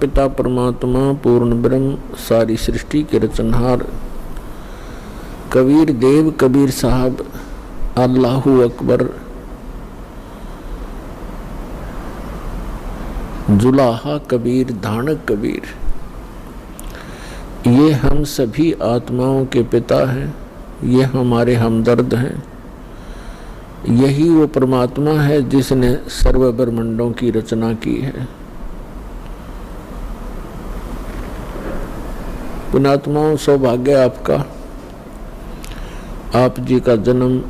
पिता परमात्मा पूर्ण ब्रह्म सारी सृष्टि के रचनहार कबीर देव कबीर साहब अल्लाहू अकबर जुलाहा कबीर धानक कबीर, ये हम सभी आत्माओं के पिता हैं, ये हमारे हमदर्द हैं। यही वो परमात्मा है जिसने सर्व ब्रह्मांडों की रचना की है। पुण्यात्माओं, सौभाग्य आपका, आप जी का जन्म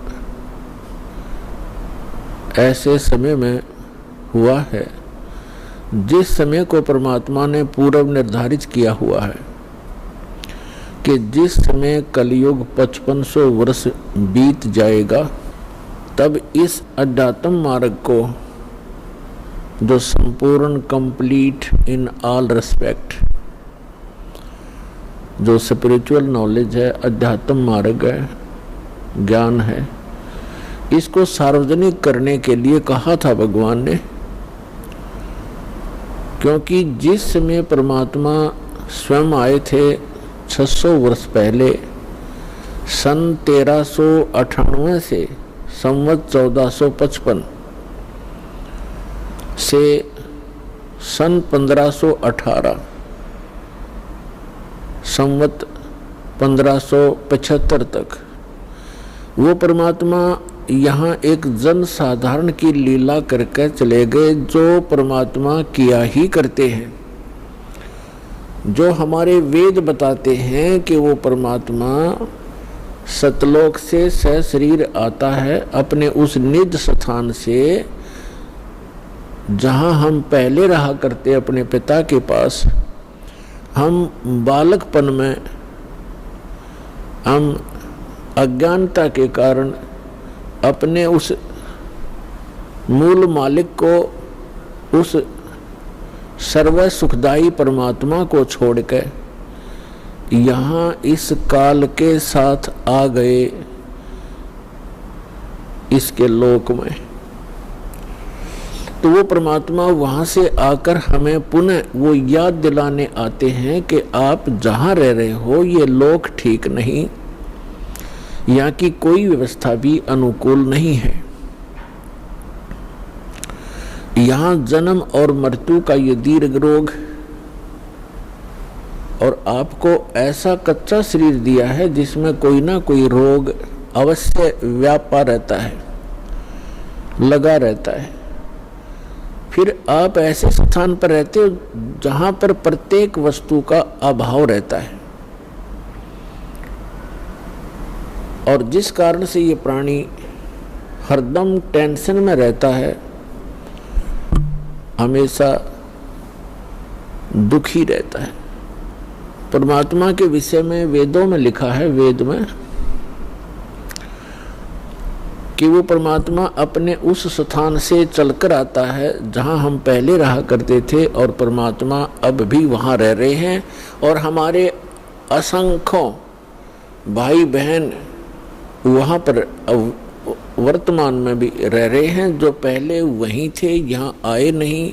ऐसे समय में हुआ है जिस समय को परमात्मा ने पूर्व निर्धारित किया हुआ है कि जिस समय कलयुग 5500 वर्ष बीत जाएगा तब इस अध्यात्म मार्ग को, जो संपूर्ण कंप्लीट इन ऑल रिस्पेक्ट, जो स्पिरिचुअल नॉलेज है, अध्यात्म मार्ग है, ज्ञान है, इसको सार्वजनिक करने के लिए कहा था भगवान ने। क्योंकि जिस समय परमात्मा स्वयं आए थे 600 वर्ष पहले, सन 1398 से संवत 1455 से सन 1518 संवत 1575 तक वो परमात्मा यहाँ एक जन साधारण की लीला करके चले गए, जो परमात्मा किया ही करते हैं। जो हमारे वेद बताते हैं कि वो परमात्मा सतलोक से सशरीर आता है, अपने उस निज स्थान से जहाँ हम पहले रहा करते अपने पिता के पास। हम बालकपन में हम अज्ञानता के कारण अपने उस मूल मालिक को, उस सर्व सुखदायी परमात्मा को छोड़कर यहाँ इस काल के साथ आ गए इसके लोक में। तो वो परमात्मा वहाँ से आकर हमें पुनः वो याद दिलाने आते हैं कि आप जहाँ रह रहे हो ये लोक ठीक नहीं, यहाँ की कोई व्यवस्था भी अनुकूल नहीं है। यहाँ जन्म और मृत्यु का ये दीर्घ रोग, और आपको ऐसा कच्चा शरीर दिया है जिसमें कोई ना कोई रोग अवश्य व्यापा रहता है, लगा रहता है। फिर आप ऐसे स्थान पर रहते हो जहाँ पर प्रत्येक वस्तु का अभाव रहता है, और जिस कारण से ये प्राणी हरदम टेंशन में रहता है, हमेशा दुखी रहता है। परमात्मा के विषय में वेदों में लिखा है, वेद में, कि वो परमात्मा अपने उस स्थान से चलकर आता है जहाँ हम पहले रहा करते थे, और परमात्मा अब भी वहाँ रह रहे हैं। और हमारे असंख्यों भाई बहन वहाँ पर वर्तमान में भी रह रहे हैं, जो पहले वहीं थे, यहाँ आए नहीं,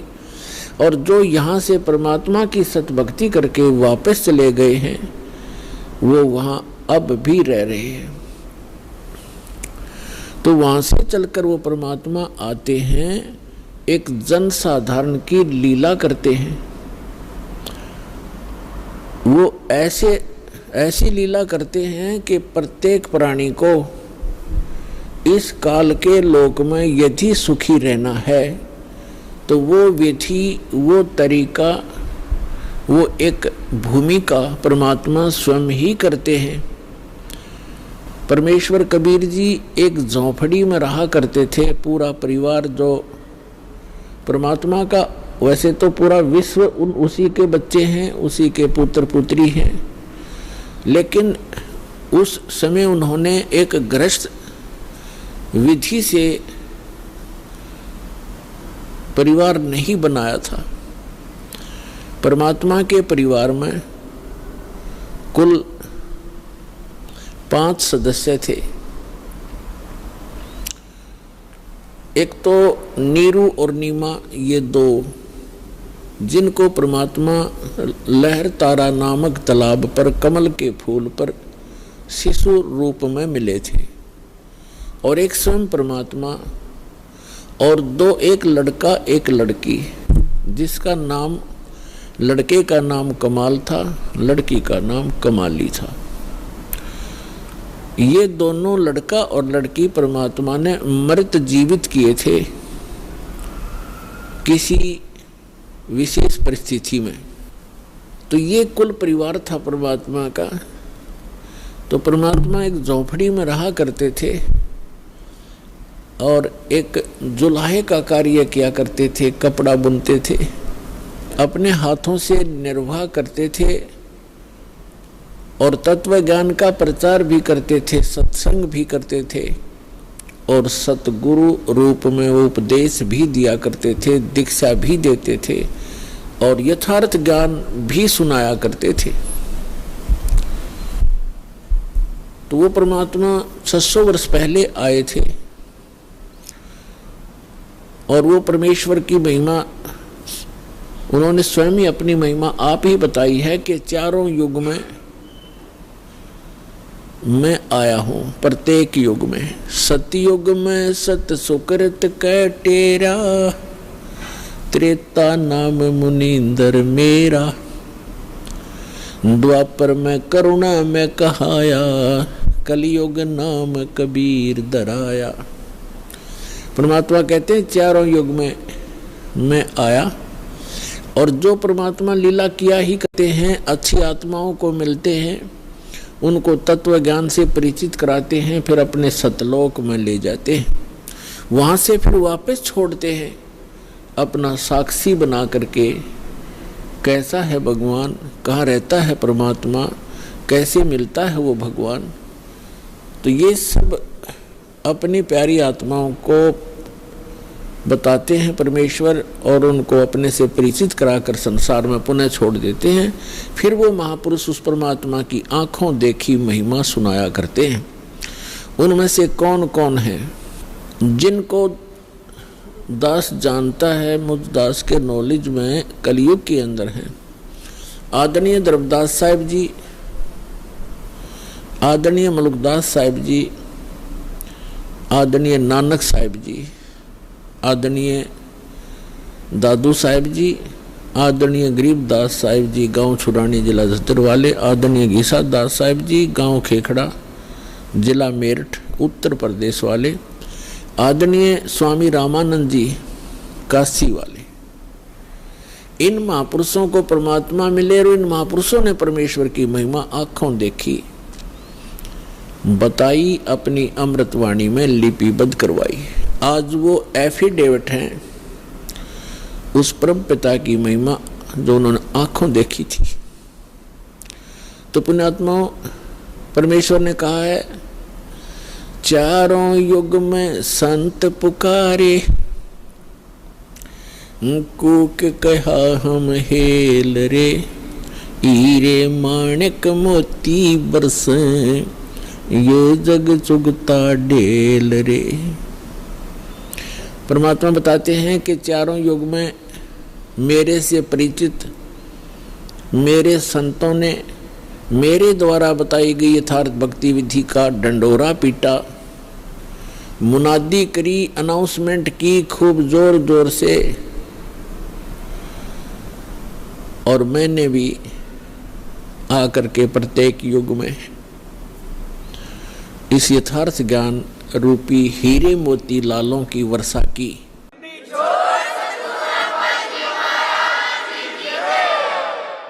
और जो यहाँ से परमात्मा की सतभक्ति करके वापस चले गए हैं, वो वहाँ अब भी रह रहे हैं। तो वहाँ से चलकर वो परमात्मा आते हैं, एक जन साधारण की लीला करते हैं। वो ऐसी लीला करते हैं कि प्रत्येक प्राणी को इस काल के लोक में यदि सुखी रहना है तो वो विधि, वो तरीका, वो एक भूमिका परमात्मा स्वयं ही करते हैं। परमेश्वर कबीर जी एक झोंपड़ी में रहा करते थे, पूरा परिवार, जो परमात्मा का वैसे तो पूरा विश्व उसी के बच्चे हैं, उसी के पुत्र पुत्री हैं, लेकिन उस समय उन्होंने एक गृहस्थ विधि से परिवार नहीं बनाया था। परमात्मा के परिवार में कुल 5 सदस्य थे। एक तो नीरू और नीमा, ये 2 जिनको परमात्मा लहर तारा नामक तालाब पर कमल के फूल पर शिशु रूप में मिले थे, और एक स्वयं परमात्मा और दो, एक लड़का एक लड़की, जिसका नाम, लड़के का नाम कमाल था, लड़की का नाम कमाली था। ये दोनों लड़का और लड़की परमात्मा ने मृत जीवित किए थे किसी विशेष परिस्थिति में। तो ये कुल परिवार था परमात्मा का। तो परमात्मा एक झोपड़ी में रहा करते थे और एक जुलाहे का कार्य किया करते थे, कपड़ा बुनते थे, अपने हाथों से निर्वाह करते थे और तत्व ज्ञान का प्रचार भी करते थे, सत्संग भी करते थे और सतगुरु रूप में उपदेश भी दिया करते थे, दीक्षा भी देते थे और यथार्थ ज्ञान भी सुनाया करते थे। तो वो परमात्मा 600 वर्ष पहले आए थे और वो परमेश्वर की महिमा उन्होंने स्वयं ही अपनी महिमा आप ही बताई है कि चारों युग में मैं आया हूँ, प्रत्येक युग में। सतयुग में सत सुकृत कै टेरा, त्रेता नाम मुनींदर मेरा, द्वापर में करुणा में कहाया, कलयुग नाम कबीर दराया। परमात्मा कहते हैं चारों युग में मैं आया, और जो परमात्मा लीला किया ही करते हैं, अच्छी आत्माओं को मिलते हैं, उनको तत्व ज्ञान से परिचित कराते हैं, फिर अपने सतलोक में ले जाते हैं, वहाँ से फिर वापस छोड़ते हैं अपना साक्षी बना करके। कैसा है भगवान, कहाँ रहता है परमात्मा, कैसे मिलता है वो भगवान। तो ये सब अपनी प्यारी आत्माओं को बताते हैं परमेश्वर और उनको अपने से परिचित कराकर संसार में पुनः छोड़ देते हैं। फिर वो महापुरुष उस परमात्मा की आंखों देखी महिमा सुनाया करते हैं। उनमें से कौन कौन है जिनको दास जानता है, मुझ दास के नॉलेज में कलयुग के अंदर हैं। आदरणीय द्रवदास साहिब जी, आदरणीय मलुकदास साहिब जी, आदरणीय नानक साहिब जी, आदरणीय दादू साहिब जी, आदरणीय गरीबदास साहिब जी, गांव छुरानी, जिला झज्जर वाले, आदरणीय घीसा दास साहिब जी, गांव खेखड़ा, जिला मेरठ, उत्तर प्रदेश वाले, आदरणीय स्वामी रामानंद जी, काशी वाले। इन महापुरुषों को परमात्मा मिले और इन महापुरुषों ने परमेश्वर की महिमा आंखों देखी, बताई, अपनी अमृतवाणी में लिपिबद्ध करवाई। आज वो एफिडेविट हैं उस परम पिता की महिमा जो उन्होंने आंखों देखी थी। तो पुण्यात्माओं, परमेश्वर ने कहा है, चारों युग में संत पुकारे, कूक कहा हम हेल रे, हीरे माणिक मोती बरसे, ये जग चुगता ढेल रे। परमात्मा बताते हैं कि चारों युग में मेरे से परिचित मेरे संतों ने मेरे द्वारा बताई गई यथार्थ भक्ति विधि का डंडोरा पीटा, मुनादी करी, अनाउंसमेंट की खूब जोर जोर से, और मैंने भी आकर के प्रत्येक युग में इस यथार्थ ज्ञान रूपी हीरे मोती लालों की वर्षा की।